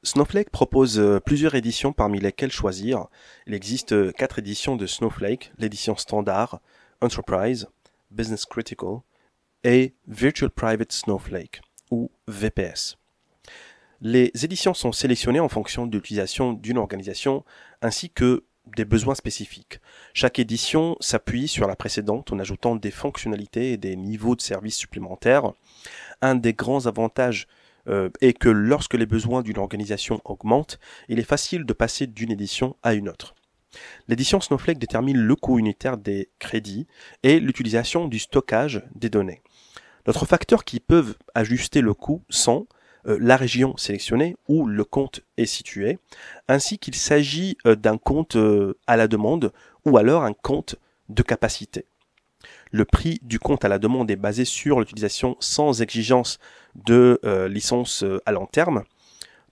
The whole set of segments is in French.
Snowflake propose plusieurs éditions parmi lesquelles choisir. Il existe 4 éditions de Snowflake, l'édition standard, Enterprise, Business Critical et Virtual Private Snowflake, ou VPS. Les éditions sont sélectionnées en fonction de l'utilisation d'une organisation ainsi que des besoins spécifiques. Chaque édition s'appuie sur la précédente en ajoutant des fonctionnalités et des niveaux de services supplémentaires. Un des grands avantages est que lorsque les besoins d'une organisation augmentent, il est facile de passer d'une édition à une autre. L'édition Snowflake détermine le coût unitaire des crédits et l'utilisation du stockage des données. D'autres facteurs qui peuvent ajuster le coût sont la région sélectionnée où le compte est situé, ainsi qu'il s'agit d'un compte à la demande ou alors un compte de capacité. Le prix du compte à la demande est basé sur l'utilisation sans exigence de licence à long terme,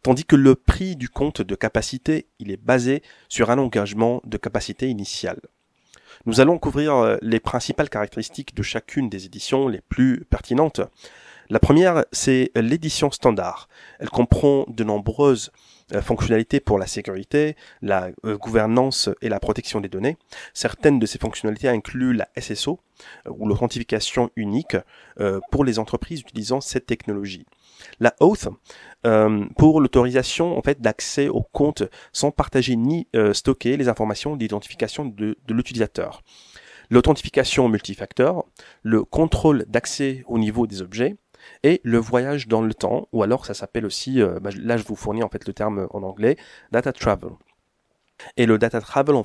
tandis que le prix du compte de capacité, il est basé sur un engagement de capacité initiale. Nous allons couvrir les principales caractéristiques de chacune des éditions les plus pertinentes. La première, c'est l'édition standard. Elle comprend de nombreuses fonctionnalités pour la sécurité, la gouvernance et la protection des données. Certaines de ces fonctionnalités incluent la SSO, ou l'authentification unique, pour les entreprises utilisant cette technologie. La Oath, pour l'autorisation d'accès au compte sans partager ni stocker les informations d'identification de l'utilisateur. L'authentification multifacteur, le contrôle d'accès au niveau des objets, et le voyage dans le temps, ou alors ça s'appelle aussi, là je vous fournis le terme en anglais, data travel. Et le data travel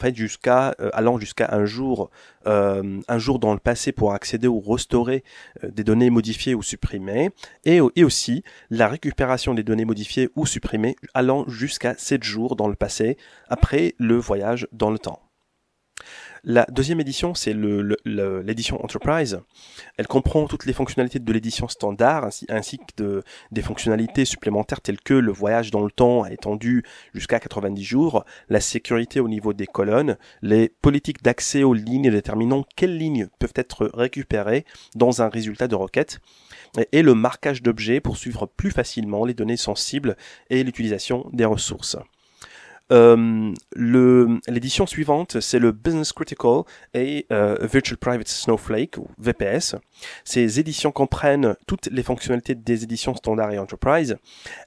allant jusqu'à un jour dans le passé pour accéder ou restaurer des données modifiées ou supprimées, et aussi la récupération des données modifiées ou supprimées allant jusqu'à 7 jours dans le passé après le voyage dans le temps. La deuxième édition, c'est l'édition Enterprise. Elle comprend toutes les fonctionnalités de l'édition standard, ainsi que des fonctionnalités supplémentaires telles que le voyage dans le temps étendu jusqu'à 90 jours, la sécurité au niveau des colonnes, les politiques d'accès aux lignes déterminant quelles lignes peuvent être récupérées dans un résultat de requête, et le marquage d'objets pour suivre plus facilement les données sensibles et l'utilisation des ressources. L'édition suivante, c'est le Business Critical et Virtual Private Snowflake, ou VPS. Ces éditions comprennent toutes les fonctionnalités des éditions Standard et Enterprise,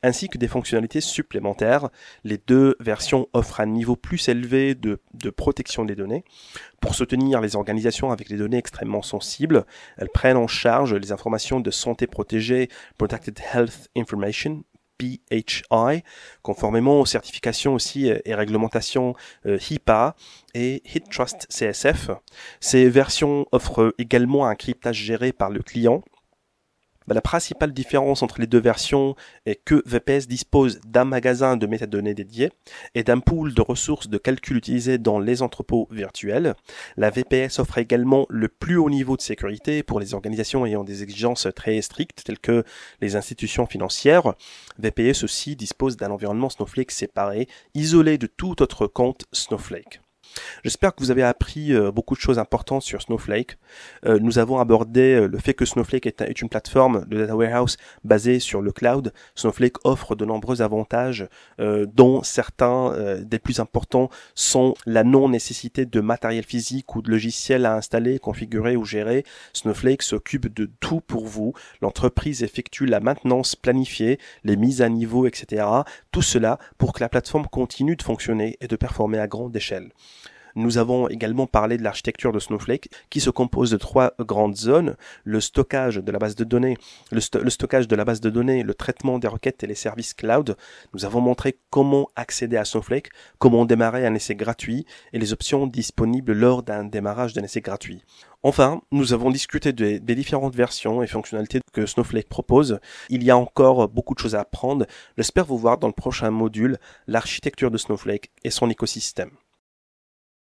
ainsi que des fonctionnalités supplémentaires. Les deux versions offrent un niveau plus élevé de protection des données. Pour soutenir les organisations avec des données extrêmement sensibles, elles prennent en charge les informations de santé protégée, Protected Health Information, PHI, conformément aux certifications aussi et réglementations HIPAA et HITRUST CSF. Ces versions offrent également un cryptage géré par le client. La principale différence entre les deux versions est que VPS dispose d'un magasin de métadonnées dédié et d'un pool de ressources de calcul utilisés dans les entrepôts virtuels. La VPS offre également le plus haut niveau de sécurité pour les organisations ayant des exigences très strictes telles que les institutions financières. VPS aussi dispose d'un environnement Snowflake séparé, isolé de tout autre compte Snowflake. J'espère que vous avez appris beaucoup de choses importantes sur Snowflake. Nous avons abordé le fait que Snowflake est une plateforme de data warehouse basée sur le cloud. Snowflake offre de nombreux avantages, dont certains des plus importants sont la non-nécessité de matériel physique ou de logiciel à installer, configurer ou gérer. Snowflake s'occupe de tout pour vous. L'entreprise effectue la maintenance planifiée, les mises à niveau, etc. Tout cela pour que la plateforme continue de fonctionner et de performer à grande échelle. Nous avons également parlé de l'architecture de Snowflake qui se compose de 3 grandes zones, le stockage de la base de données, le stockage de la base de données, le traitement des requêtes et les services cloud. Nous avons montré comment accéder à Snowflake, comment démarrer un essai gratuit et les options disponibles lors d'un démarrage d'un essai gratuit. Enfin, nous avons discuté des différentes versions et fonctionnalités que Snowflake propose. Il y a encore beaucoup de choses à apprendre. J'espère vous voir dans le prochain module, l'architecture de Snowflake et son écosystème.